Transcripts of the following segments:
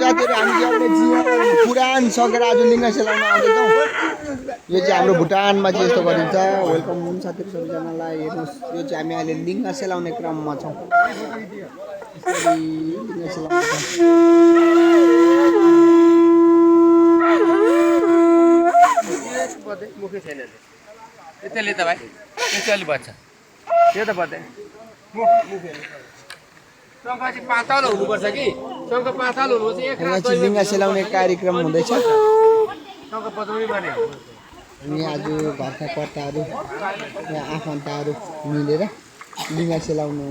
जातिहरु हामी एउटा जीवन पुराण सकेर आज लिङ्ग सेलाउन आउँदैछौँ। यो चाहिँ हाम्रो भुटानमा चाहिँ यस्तो गरिन्छ। वेलकम साथीहरु सबैजनालाई। हेर्नुस् यो चाहिँ हामी अहिले लिङ्ग सेलाउने क्रममा छौँ। यसरी लिङ्ग सेलाउँछौँ। मुखै छैन त्यसले त भाइ त्यसले अलि बच्छ त्यो त बच्दैन शङ्ख चाहिँ पातलो हुनुपर्छ कि शङ्ख पातलो हुनुपर्छ एक यहाँ चाहिँ लिङ्ग सेलाउने कार्यक्रम हुँदैछ। शङ्ख पचाउनै पर्ने हामी आज घरका कर्ताहरू या आफन्तहरू मिलेर लिङ्ग सेलाउनु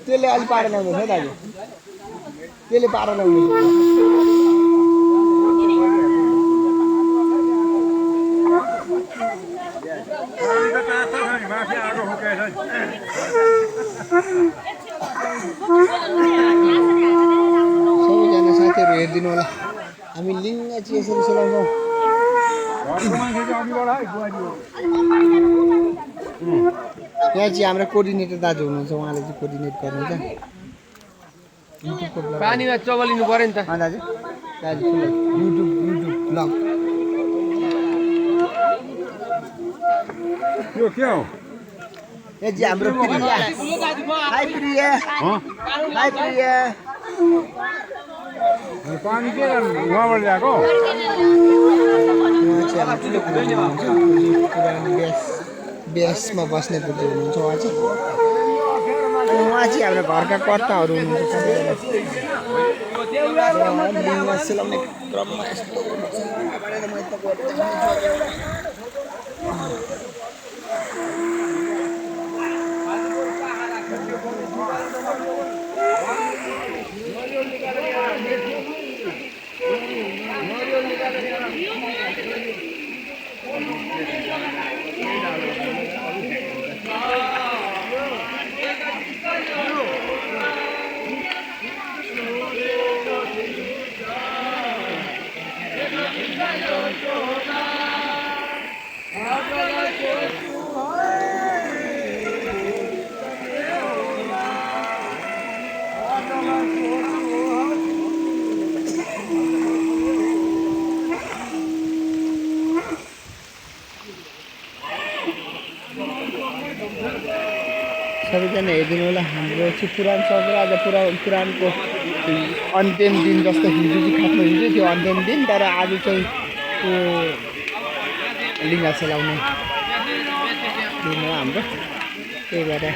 त्यसले अलि पारा ल्याउँदैछ है दाजु त्यसले पारा ल्याउँदैछ। सबैजना साथीहरू हेरिदिनु होला हामी लिङ्ग चाहिँ यसरी सेलाउँछौँ। यहाँ चाहिँ हाम्रो कोअर्डिनेटर दाजु हुनुहुन्छ उहाँले चाहिँ कोअर्डिनेट गर्नुहुन्छ। पानीमा चबलिनु पर्यो नि त दाजु दाजु युट्युब ब्लग यो के हो यहाँ चाहिँ हाम्रो प्रिया हाई प्रिया हाई प्रिया पानी के वहाँबाट ल्याएको यहाँ चाहिँ हाम्रो ठुलो पुर्जी हुनुहुन्छ। पुरानो बेसमा बस्ने पुर्जी हुनुहुन्छ उहाँ चाहिँ। अनि उहाँ चाहिँ हाम्रो घरका कर्ताहरू हुनुहुन्छ सबैजना। लिङ्ग सेलाउने क्रममा यस्तो हुन्छ। सबैजना हेरिदिनु होला हाम्रो चाहिँ पुराण सकेर आज पुराणको अन्तिम दिन जस्तो हिजो चाहिँ खानु हुन्थ्यो त्यो अन्तिम दिन। तर आज चाहिँ त्यो लिङ्ग सेलाउने दिन हो हाम्रो। त्यही भएर यहाँ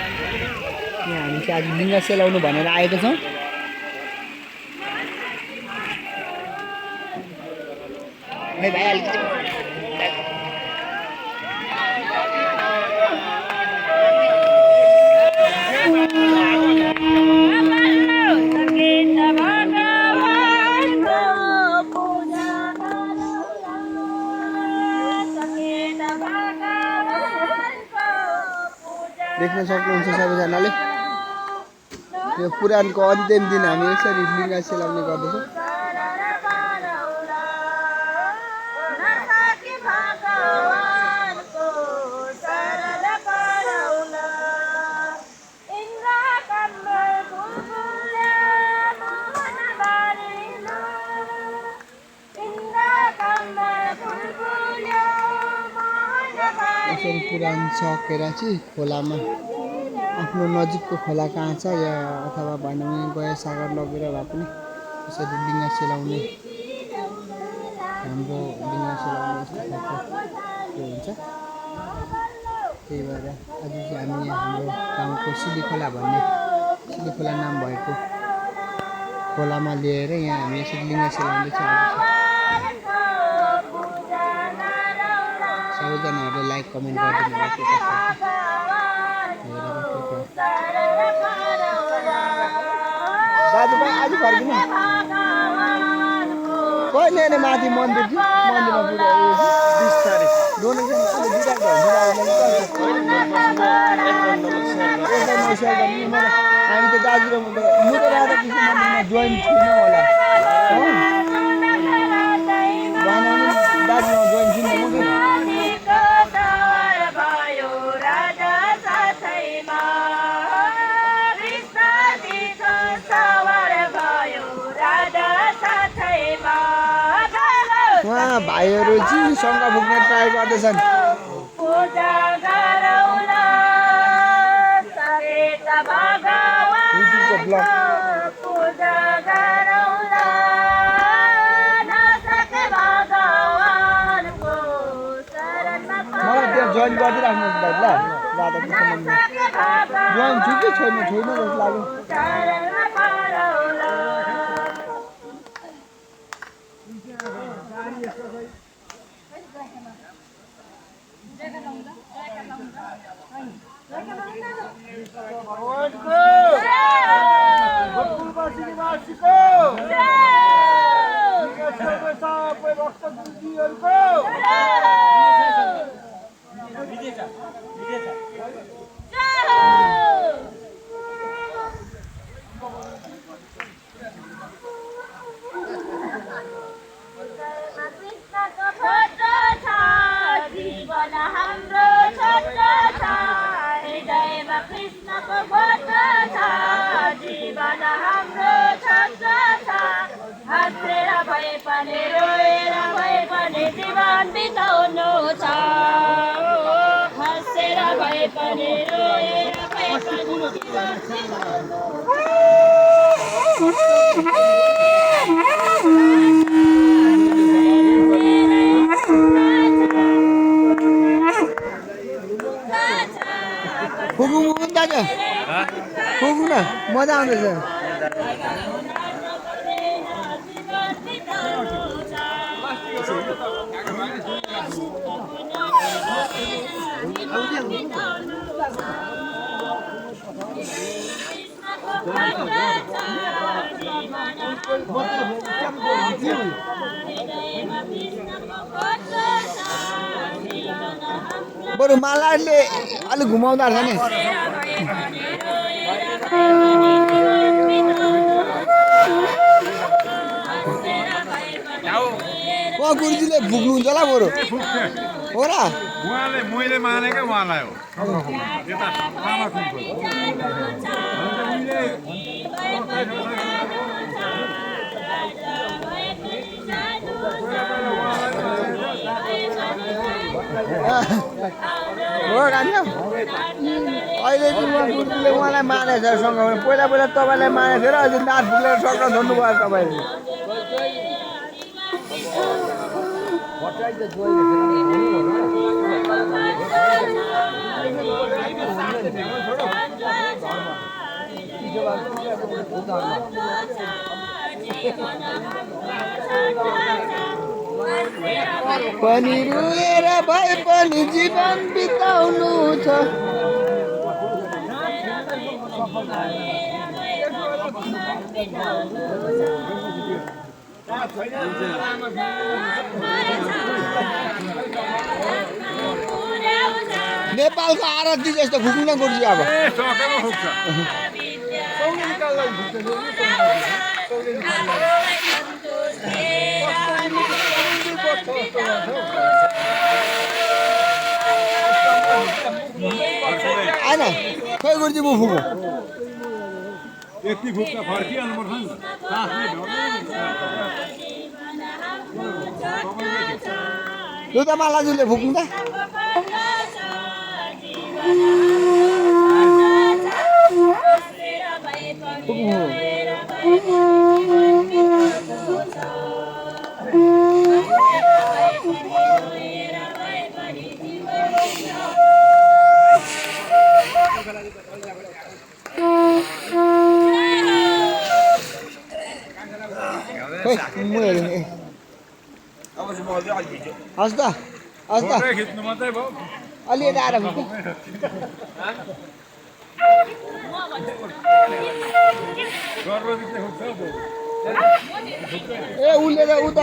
हामी चाहिँ आज लिङ्ग सेलाउनु भनेर आएको छौँ। है भाइ अलिकति देख्न सक्नुहुन्छ सबैजनाले यो पुराणको अन्तिम दिन हामी यसरी लिङ्ग सेलाउने गर्दछौँ। यसरी पुराण सकेर चाहिँ खोलामा आफ्नो नजिकको खोला कहाँ छ या अथवा भनौँ गया सागर लगेर भए पनि यसरी लिङ्ग सेलाउने हाम्रो लिङ्ग सेलाउने यस्तो खालको त्यो हुन्छ। त्यही भएर आज चाहिँ हामी हाम्रो गाउँको सिलिखोला भन्ने सिलिखोला नाम भएको खोलामा लिएर यहाँ हामी यसरी लिङ्ग सेलाउँदैछौँ। सबैजनाहरूले लाइक कमेन्ट गरिदिनु होला। दाजुभाइ आज फर्किनु कहिले नै माथि मन्दिर मन्दिरमा पुग्यो 20 तारिक डोनेसन अहिले दिइरहेको हुन्छ। हामी त दाजु र म त राधाकृष्ण मन्दिरमा जोइन थिएन होला भएन भने दाजुमा जोइन थिएन म भाइहरू चाहिँ शङ्का फुक्ने ट्राई गर्दैछन् युट्युबको ब्लग मलाई त्यहाँ जोइन गरिदिइराख्नुहोस् भाइ ल जोइन छु कि छैन जस्तो लाग्यो फुक्नु दाजु फुक्नु न मजा आउँदैछ बरु मालाले अलिक घुमाउँदा छ नि गुरुजीले फुक्नुहुन्छ होला बरु हो र उहाँले मैले मानेकै उहाँलाई हो यता लामा खुनको हो गान्यो अहिले चाहिँ गुरुजीले उहाँलाई मानेछ सँग पहिला पहिला तपाईँलाई मानेको थियो र अहिले नाच फुक्लेर सक्न छोड्नुभयो तपाईँले पनि रुएर भए पनि जीवन बिताउनु छ नेपालको आरती जस्तो फुक्नु गुरुजी अब आएन खै गुरुजी म फुक्नु यति फुक्दा फर्किहाल्नुपर्छ नि लु त मालाजुले फुक्नु त हस् त खिच्नु मात्रै भयो अलि यता आएर फुक्नु ए उसले त ऊ त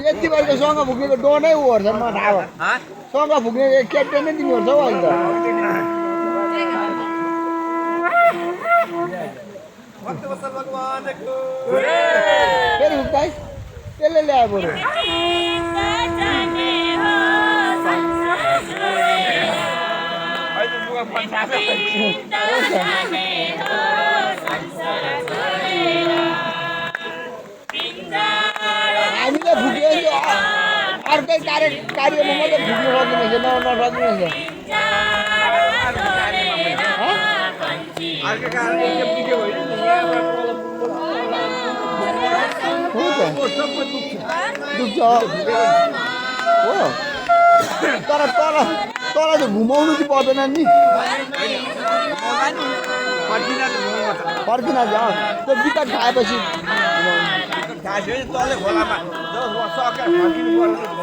यति बेरको सँग फुक्नेको डोनै ऊ हेर्छ म थाहा भयो सँग फुक्ने क्याप्टेन नै तिमी हेर्छौ अहिले त फेरि फुक्दा है त्यसले ल्यायो बरु हामीले फुक्यो अर्कै कार्यमा मात्रै फुक्नु सक्दैन रहेछ नसक्नु रहेछ अर्को कारण के भयो हो त दुख्छ हो तर चाहिँ घुमाउनु चाहिँ पर्दैन नि फर्किन त्यो विकट खाएपछि तले खोलामा सकेर फर्किनु पर्छ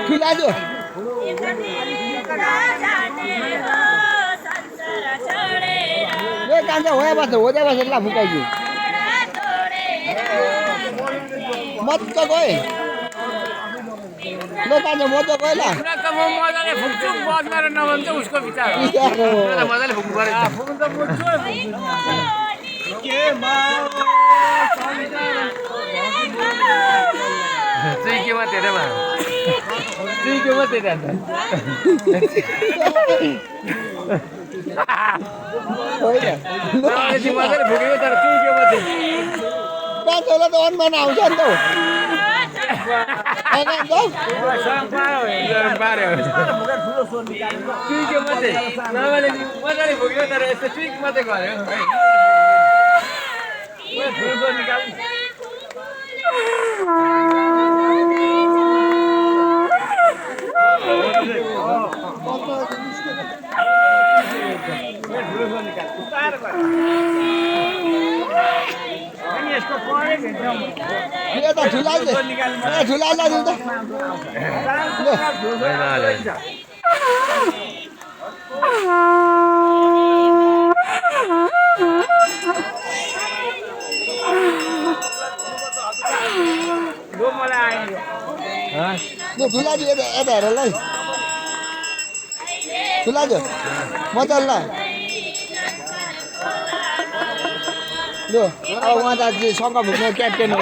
ठुलाजो ए कान्छ होया बस्छ ला फुकाइदियो मज्जा गए ल कान्छ मज्जा गए ल मजाले फुक्छु बजमा नभन्छ उसको विचार हो मजाले फुक्नु पर्यो फुक्नु त चाहिँ के मात्रै रे चाहिँ के मात्रै रे मजाले फुक्यो तर चाहिँ के मात्रै कान्छलाई त अनुमान आउँछ नि त मजाले फुक्यो तर यस्तो ट्रिक मात्रै गर्यो यता ठुलाले ठुलालाई दिउँ त ल ठुलाजु यता हेर ल ठुलाजु मजा ल ल अब उहाँ त शङ्का भुक्ने क्याप्टेन हो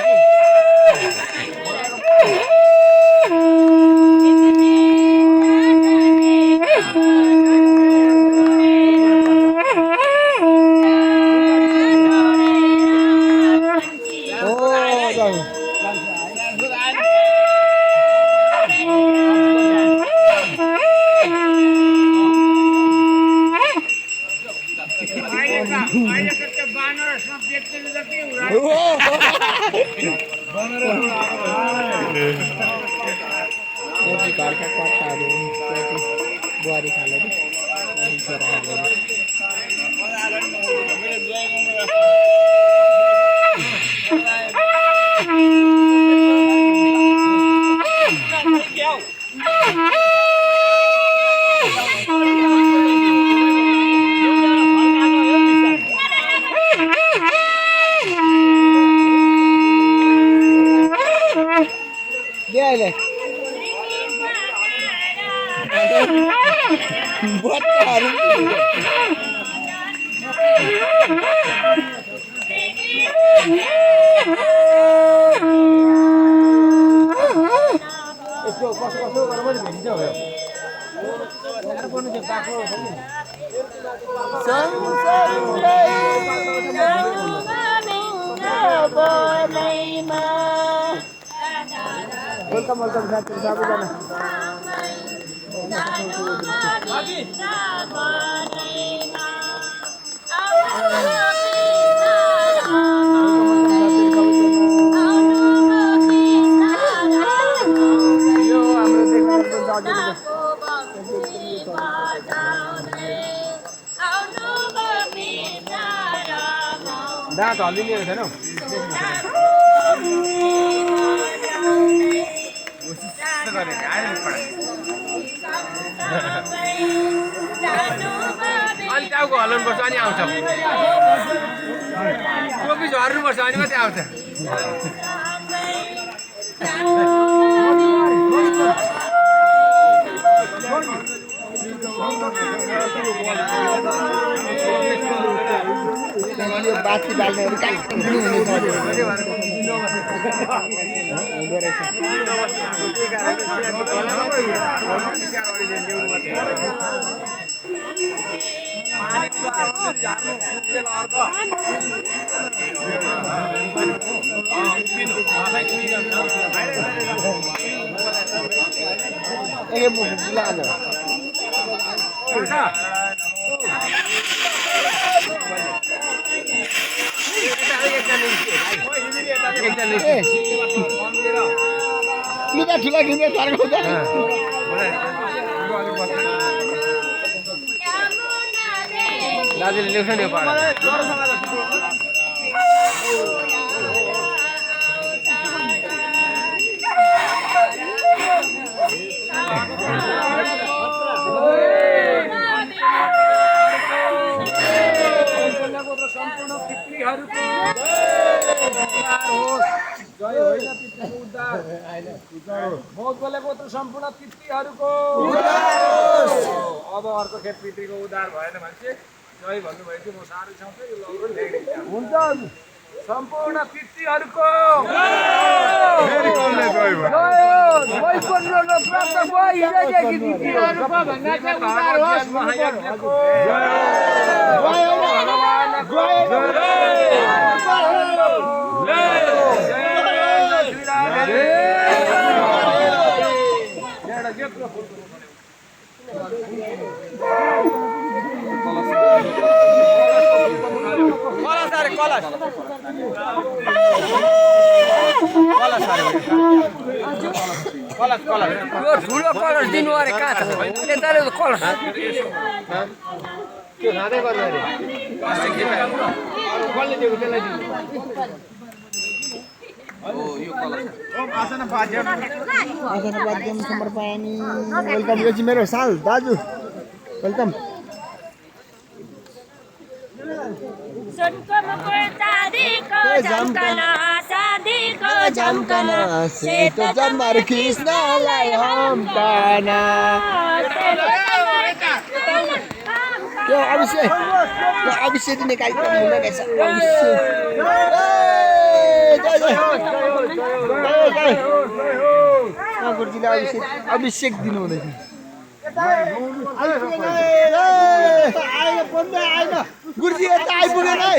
कि घरका कट्टाहरू बुहारी खाले अहिले बच्चाहरू यसको कसो गरेर पनि भेटिन्छ भयो वेलकम वेलकम साथीहरू सबैजना यो हाम्रो दाँत हल्लिने छैन हौ अलि टाउको हल्लाउनुपर्छ अनि आउँछ टोपी झर्नुपर्छ अनि मात्रै आउँछ बत्ती बाल्नेहरू कहीँ पनि हुनेछ हुँदो रहेछ एकै बुलायो लुगा ठुला किन्ने फर्काउँदा दाजुले ल्याउँछ नि सम्पूर्ण पितृहरूको जय होइन पितृको उद्धार बहुत बोलेको त सम्पूर्ण पितृहरूको अब अर्को खेत पितृको उद्धार भएन भने चाहिँ जय भन्नुभयो कि म साह्रै छ यो लगभग ल्याइदिन्छ हुन्छ सम्पूर्ण पितृहरूको ठुलो कलर दिनु अरे कहाँ छ यताले कलर त्यो खाँदै गर्नु अरे कसले दिएको त्यसलाई दिनु आसना पाद्यम समर्पयामि वेलकम यो चाहिँ मेरो साल दाजु वेलकम सेतो जम्बर कृष्णलाई हम्काना त्यो अभिषेक दिने कार्यक्रम हुँदैछ अभिषेक दिनु हुँदैछ गुरुजी यता आइपुगेन है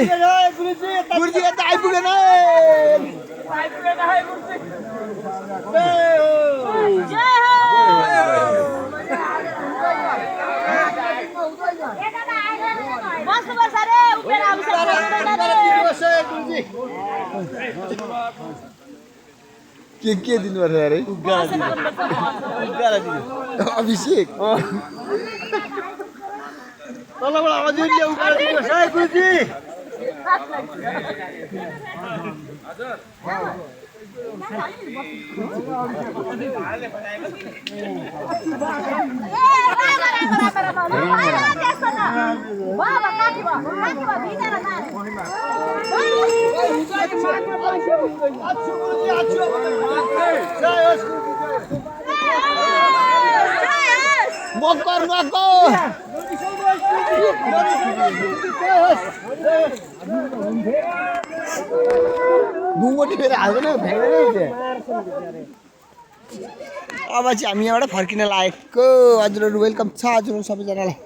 गुरुजी यता आइपुगेन के दिनुपर्छ अरे अभिषेक तलबाट हजुर गुरुजी घुमोटी फेरि हाल्दैन अब चाहिँ हामी यहाँबाट फर्किन लागेको हजुरहरू वेलकम छ हजुर सबैजनालाई